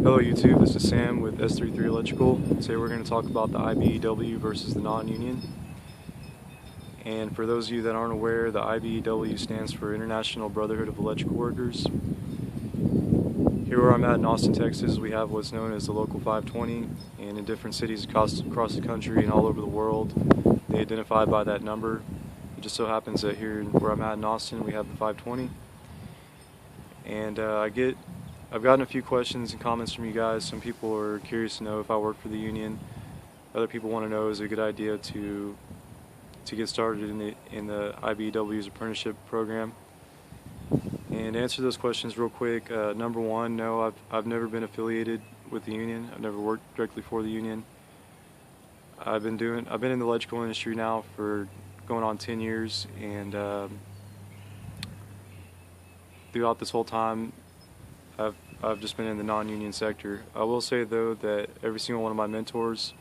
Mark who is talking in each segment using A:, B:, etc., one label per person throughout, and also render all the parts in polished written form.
A: Hello YouTube, this is Sam with S33 Electrical. Today we're going to talk about the IBEW versus the non-union. And for those of you that aren't aware, the IBEW stands for International Brotherhood of Electrical Workers. Here where I'm at in Austin, Texas, we have what's known as the Local 520, and in different cities across the country and all over the world, they identify by that number. It just so happens that here where I'm at in Austin, we have the 520. And I've gotten a few questions and comments from you guys. Some people are curious to know if I work for the union. Other people want to know is it a good idea to get started in the IBEW's apprenticeship program. And to answer those questions real quick, number one, no, I've never been affiliated with the union. I've never worked directly for the union. I've been in the electrical industry now for going on 10 years, and throughout this whole time, I've just been in the non-union sector. I will say though that every single one of my mentors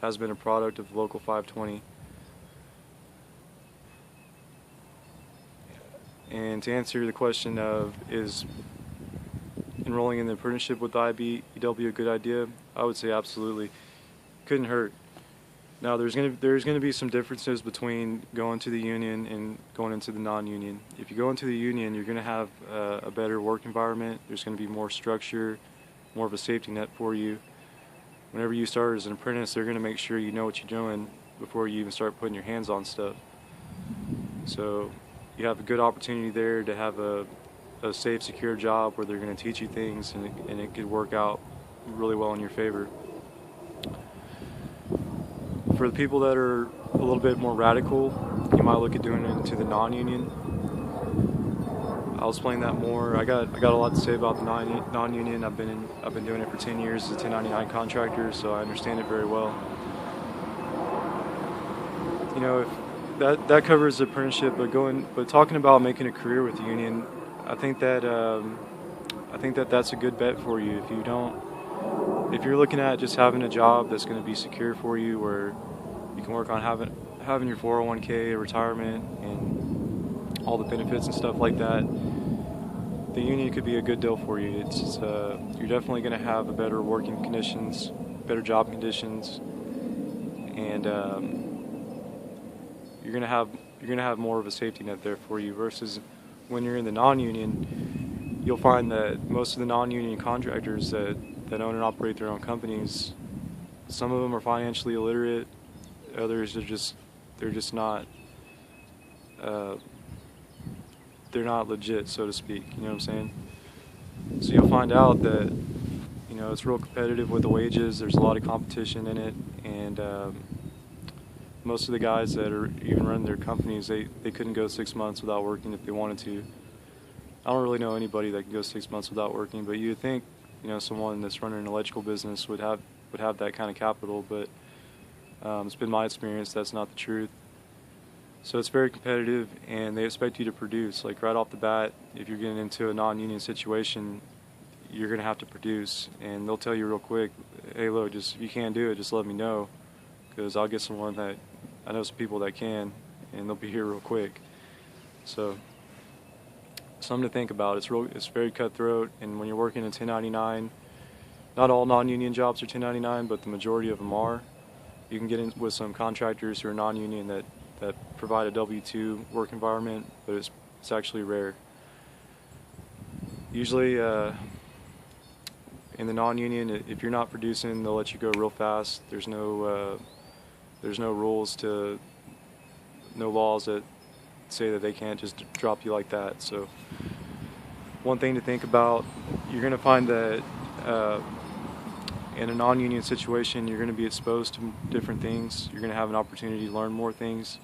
A: has been a product of the Local 520. And to answer the question of is enrolling in the apprenticeship with the IBEW a good idea, I would say absolutely. Couldn't hurt. Now there's gonna be some differences between going to the union and going into the non-union. If you go into the union, you're gonna have a better work environment. There's gonna be more structure, more of a safety net for you. Whenever you start as an apprentice, they're gonna make sure you know what you're doing before you even start putting your hands on stuff. So you have a good opportunity there to have a safe, secure job where they're gonna teach you things, and it could work out really well in your favor. For the people that are a little bit more radical, you might look at doing it into the non-union. I'll explain that more. I got a lot to say about the non-union. I've been doing it for 10 years as a 1099 contractor, so I understand it very well. You know, if that covers the apprenticeship, but talking about making a career with the union, I think that that's a good bet for you. If you're looking at just having a job that's going to be secure for you, where you can work on having your 401k, retirement, and all the benefits and stuff like that, the union could be a good deal for you. You're definitely going to have better working conditions, better job conditions, and you're going to have more of a safety net there for you. Versus when you're in the non-union, you'll find that most of the non-union contractors that own and operate their own companies, some of them are financially illiterate, others are they're just not they're not legit, so to speak, you know what I'm saying? So you'll find out that, you know, it's real competitive with the wages. There's a lot of competition in it, and most of the guys that are even running their companies, they couldn't go 6 months without working if they wanted to. I don't really know anybody that can go 6 months without working, but you'd think, you know, someone that's running an electrical business would have that kind of capital, but it's been my experience that's not the truth. So it's very competitive, and they expect you to produce. Like right off the bat, if you're getting into a non-union situation, you're going to have to produce, and they'll tell you real quick, hey look, if you can't do it, just let me know, because I'll get someone that, I know some people that can, and they'll be here real quick. So something to think about. It's very cutthroat, and when you're working in 1099, not all non-union jobs are 1099, but the majority of them are. You can get in with some contractors who are non-union that provide a W-2 work environment, but it's actually rare. Usually in the non-union, if you're not producing, they'll let you go real fast. There's no rules, no laws that say that they can't just drop you like that. So one thing to think about, you're going to find that in a non-union situation, you're going to be exposed to different things. You're going to have an opportunity to learn more things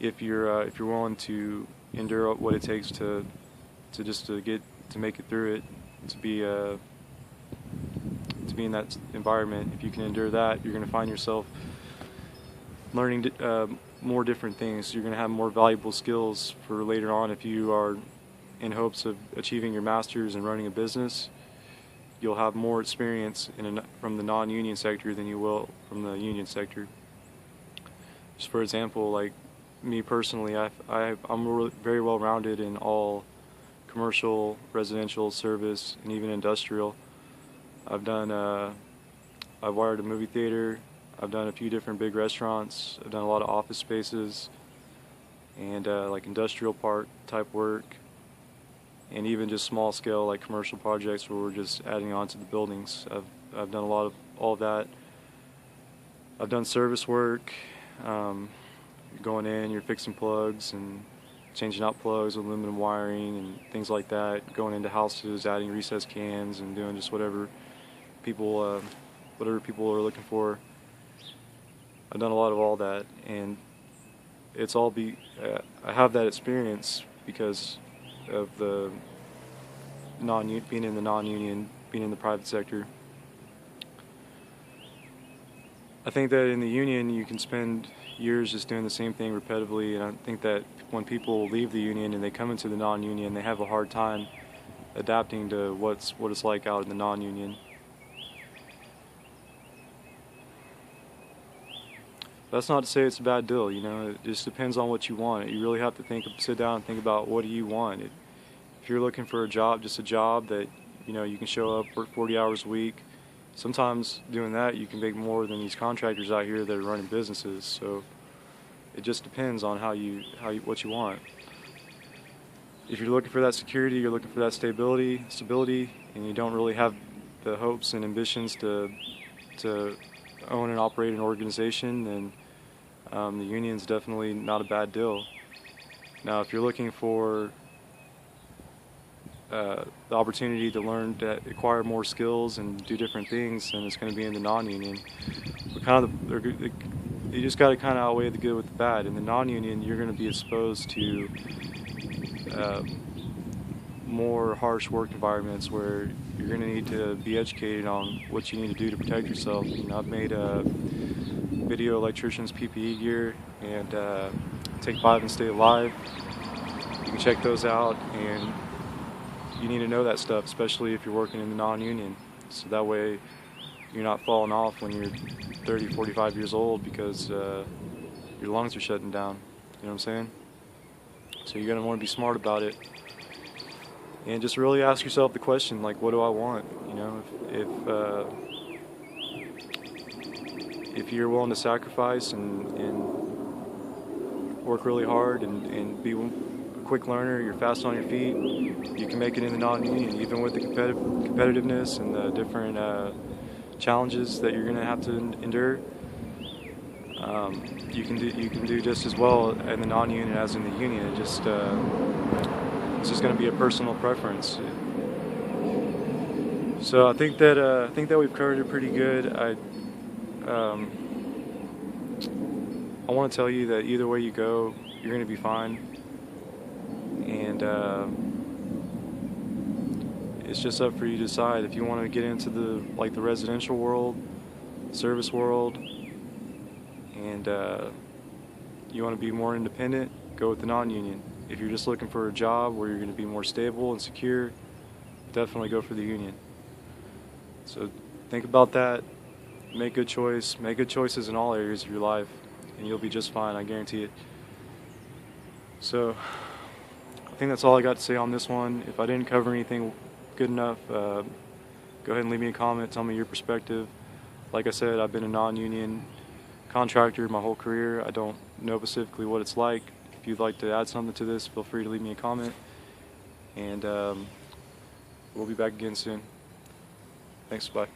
A: if you're willing to endure what it takes to make it through it, to be in that environment. If you can endure that, you're going to find yourself learning more different things. You're going to have more valuable skills for later on if you are in hopes of achieving your master's and running a business. You'll have more experience from the non-union sector than you will from the union sector. Just for example, like me personally, I'm very well rounded in all commercial, residential, service, and even industrial. I've done, I've wired a movie theater. I've done a few different big restaurants. I've done a lot of office spaces and like industrial park type work, and even just small scale like commercial projects where we're just adding on to the buildings. I've done a lot of all of that. I've done service work, going in, you're fixing plugs and changing out plugs with aluminum wiring and things like that, going into houses, adding recessed cans and doing just whatever people are looking for. I've done a lot of all that, and it's all I have that experience because of the being in the non-union, being in the private sector. I think that in the union you can spend years just doing the same thing repetitively, and I think that when people leave the union and they come into the non-union, they have a hard time adapting to what it's like out in the non-union. That's not to say it's a bad deal, you know. It just depends on what you want. You really have to sit down and think about what do you want. If you're looking for a job, just a job that, you know, you can show up, work 40 hours a week, sometimes doing that you can make more than these contractors out here that are running businesses. So it just depends on what you want. If you're looking for that security, you're looking for that stability, and you don't really have the hopes and ambitions to own and operate an organization, then the union's definitely not a bad deal. Now, if you're looking for the opportunity to learn, to acquire more skills and do different things, then it's going to be in the non-union. But you just got to kind of outweigh the good with the bad. In the non-union, you're going to be exposed to more harsh work environments where you're going to need to be educated on what you need to do to protect yourself. You know, I've made video electrician's PPE gear and Take 5 and Stay Alive. You can check those out, and you need to know that stuff, especially if you're working in the non-union. So that way you're not falling off when you're 30, 45 years old because your lungs are shutting down. You know what I'm saying? So you're going to want to be smart about it. And just really ask yourself the question, like, what do I want? You know, if you're willing to sacrifice and work really hard and be a quick learner, you're fast on your feet, you can make it in the non-union, even with the competitiveness and the different challenges that you're going to have to endure. You can do just as well in the non-union as in the union. It's just going to be a personal preference. So I think that we've covered it pretty good. I want to tell you that either way you go, you're going to be fine, and it's just up for you to decide if you want to get into the residential world, service world, and you want to be more independent, go with the non-union. If you're just looking for a job where you're going to be more stable and secure, definitely go for the union. So think about that, make good choices in all areas of your life, and you'll be just fine, I guarantee it. So I think that's all I got to say on this one. If I didn't cover anything good enough, go ahead and leave me a comment, tell me your perspective. Like I said, I've been a non-union contractor my whole career. I don't know specifically what it's like. If you'd like to add something to this, feel free to leave me a comment, and we'll be back again soon. Thanks, bye.